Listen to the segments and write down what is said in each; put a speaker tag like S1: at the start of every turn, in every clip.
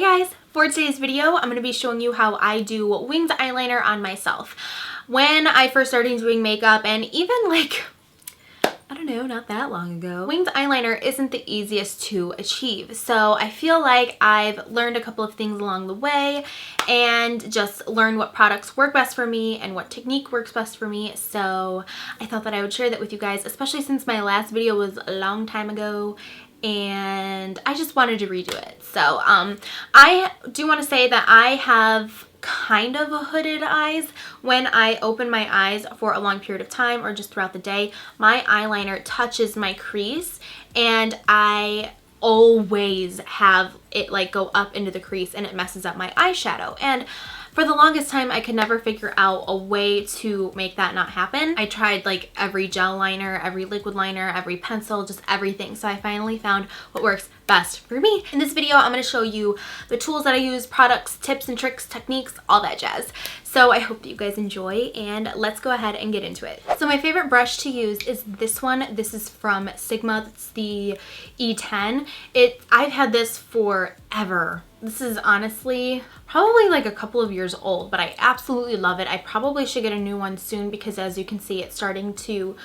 S1: Hey guys, for today's video, I'm going to be showing you how I do winged eyeliner on myself. When I first started doing makeup, and even like, I don't know, not that long ago, winged eyeliner isn't the easiest to achieve. So I feel like I've learned a couple of things along the way and just learned what products work best for me and what technique works best for me. So I thought that I would share that with you guys, especially since my last video was a long time ago and I just wanted to redo it. So I do want to say that I have kind of a hooded eyes. When I open my eyes for a long period of time or just throughout the day, my eyeliner touches my crease and I always have it like go up into the crease and it messes up my eyeshadow. And for the longest time, I could never figure out a way to make that not happen. I tried like every gel liner, every liquid liner, every pencil, just everything. So I finally found what works best for me. In this video, I'm going to show you the tools that I use, products, tips and tricks, techniques, all that jazz. So I hope that you guys enjoy and let's go ahead and get into it. So my favorite brush to use is this one. This is from Sigma. It's the E10. I've had this forever. This is honestly probably like a couple of years old, but I absolutely love it. I probably should get a new one soon because as you can see, it's starting to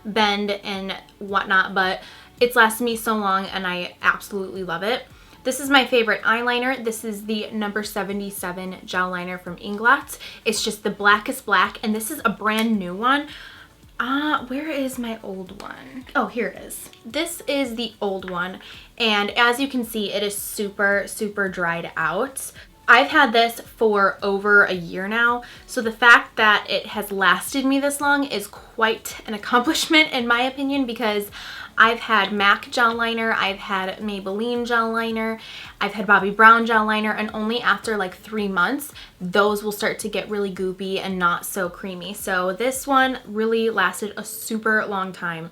S1: bend and whatnot, but it's lasted me so long and I absolutely love it. This is my favorite eyeliner. This is the number 77 gel liner from Inglot. It's just the blackest black, and this is a brand new one. Where is my old one? Oh, here it is. This is the old one, and as you can see, it is super, super dried out. I've had this for over a year now, so the fact that it has lasted me this long is quite an accomplishment in my opinion, because I've had MAC gel liner, I've had Maybelline gel liner, I've had Bobbi Brown gel liner, and only after like 3 months, those will start to get really goopy and not so creamy. So this one really lasted a super long time.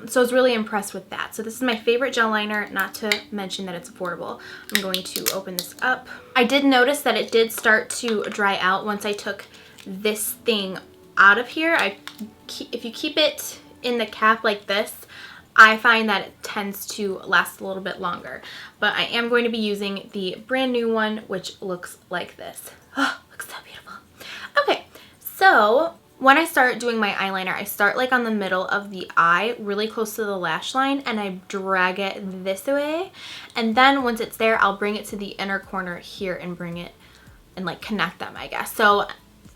S1: So I was really impressed with that. So this is my favorite gel liner, not to mention that it's affordable. I'm going to open this up. I did notice that it did start to dry out once I took this thing out of here. If you keep it in the cap like this, I find that it tends to last a little bit longer. But I am going to be using the brand new one, which looks like this. Oh, looks so beautiful. Okay, so when I start doing my eyeliner, I start like on the middle of the eye, really close to the lash line, and I drag it this way. And then once it's there, I'll bring it to the inner corner here and bring it and like connect them, I guess. So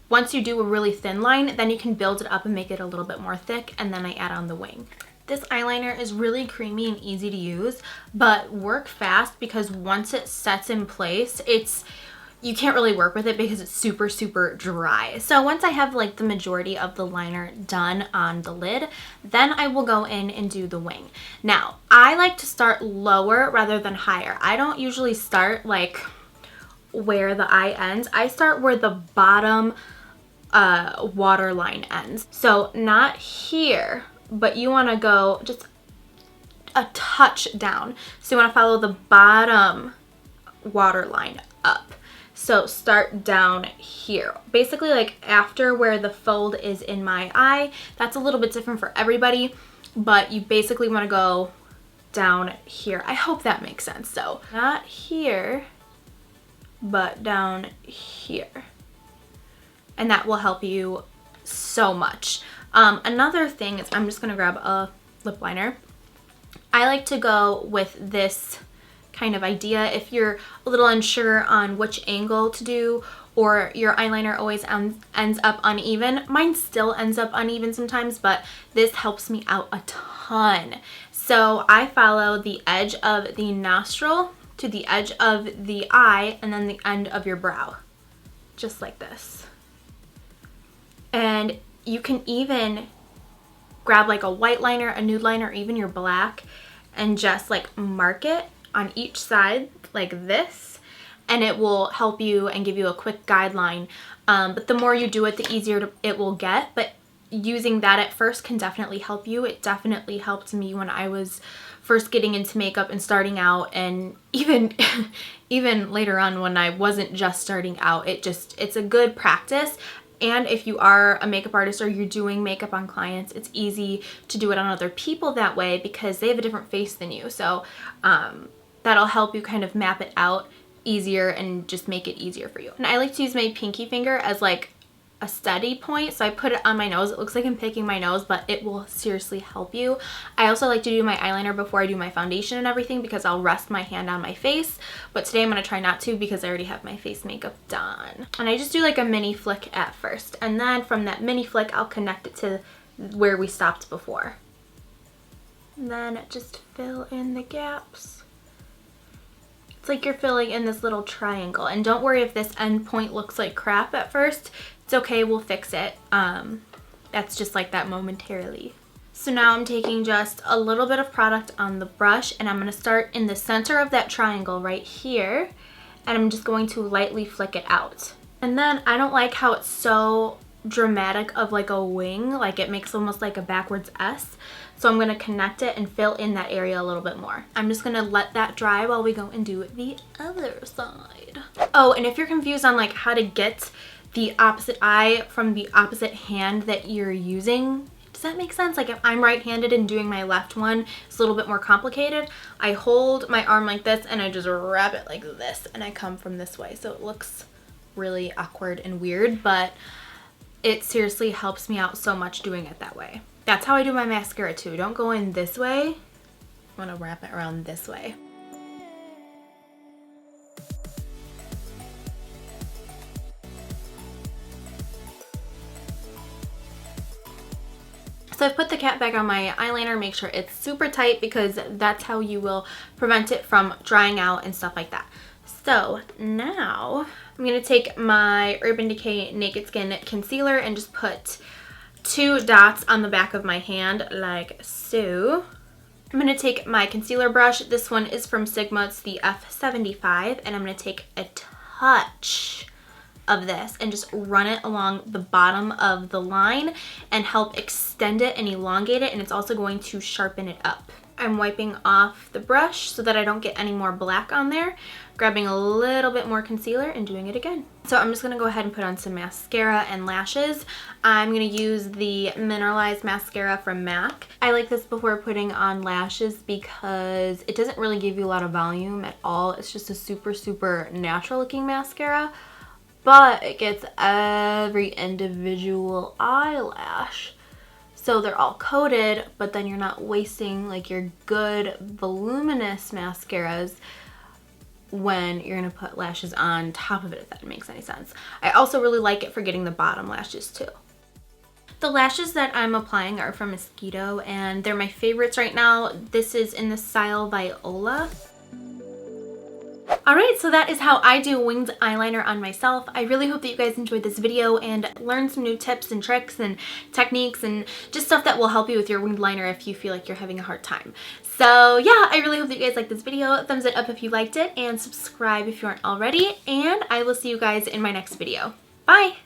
S1: once you do a really thin line, then you can build it up and make it a little bit more thick, and then I add on the wing. This eyeliner is really creamy and easy to use, but work fast because once it sets in place, you can't really work with it because it's super, super dry. So once I have like the majority of the liner done on the lid, then I will go in and do the wing. Now, I like to start lower rather than higher. I don't usually start like where the eye ends. I start where the bottom waterline ends. So not here, but you want to go just a touch down. So you want to follow the bottom waterline up. So start down here, basically like after where the fold is in my eye. That's a little bit different for everybody, but you basically want to go down here. I hope that makes sense. So not here, but down here. And that will help you so much. Another thing is, I'm just going to grab a lip liner. I like to go with this kind of idea. If you're a little unsure on which angle to do, or your eyeliner always ends up uneven, mine still ends up uneven sometimes, but this helps me out a ton. So I follow the edge of the nostril to the edge of the eye and then the end of your brow, just like this. And you can even grab like a white liner, a nude liner, or even your black, and just like mark it on each side like this, and it will help you and give you a quick guideline. But the more you do it, the easier it will get. But using that at first can definitely help you. It definitely helped me when I was first getting into makeup and starting out, and even later on when I wasn't just starting out. It's a good practice. And if you are a makeup artist or you're doing makeup on clients, it's easy to do it on other people that way because they have a different face than you. So that'll help you kind of map it out easier and just make it easier for you. And I like to use my pinky finger as like a steady point, so I put it on my nose. It looks like I'm picking my nose, but it will seriously help you. I also like to do my eyeliner before I do my foundation and everything because I'll rest my hand on my face, but today I'm going to try not to because I already have my face makeup done. And I just do like a mini flick at first, and then from that mini flick I'll connect it to where we stopped before. And then just fill in the gaps. It's like you're filling in this little triangle, and don't worry if this end point looks like crap at first. It's okay, we'll fix it. That's just like that momentarily. So now I'm taking just a little bit of product on the brush, and I'm going to start in the center of that triangle right here, and I'm just going to lightly flick it out. And then I don't like how it's so dramatic of like a wing, like it makes almost like a backwards S. So I'm going to connect it and fill in that area a little bit more. I'm just going to let that dry while we go and do the other side. Oh, and if you're confused on like how to get the opposite eye from the opposite hand that you're using, does that make sense? Like if I'm right-handed and doing my left one, it's a little bit more complicated. I hold my arm like this and I just wrap it like this and I come from this way. So it looks really awkward and weird, but it seriously helps me out so much doing it that way. That's how I do my mascara too. Don't go in this way. I want to wrap it around this way. So I've put the cap back on my eyeliner. Make sure it's super tight because that's how you will prevent it from drying out and stuff like that. So now I'm going to take my Urban Decay Naked Skin Concealer and just put 2 dots on the back of my hand like so. I'm going to take my concealer brush. This one is from Sigma. It's the F75, and I'm going to take a touch of this and just run it along the bottom of the line and help extend it and elongate it, and it's also going to sharpen it up. I'm wiping off the brush so that I don't get any more black on there, grabbing a little bit more concealer and doing it again. So I'm just going to go ahead and put on some mascara and lashes. I'm going to use the Mineralized Mascara from MAC. I like this before putting on lashes because it doesn't really give you a lot of volume at all. It's just a super natural looking mascara, but it gets every individual eyelash. So they're all coated, but then you're not wasting like your good voluminous mascaras when you're gonna put lashes on top of it, if that makes any sense. I also really like it for getting the bottom lashes too. The lashes that I'm applying are from Esqido, and they're my favorites right now. This is in the style Viola. Alright, so that is how I do winged eyeliner on myself. I really hope that you guys enjoyed this video and learned some new tips and tricks and techniques and just stuff that will help you with your winged liner if you feel like you're having a hard time. So yeah, I really hope that you guys liked this video. Thumbs it up if you liked it, and subscribe if you aren't already, and I will see you guys in my next video. Bye!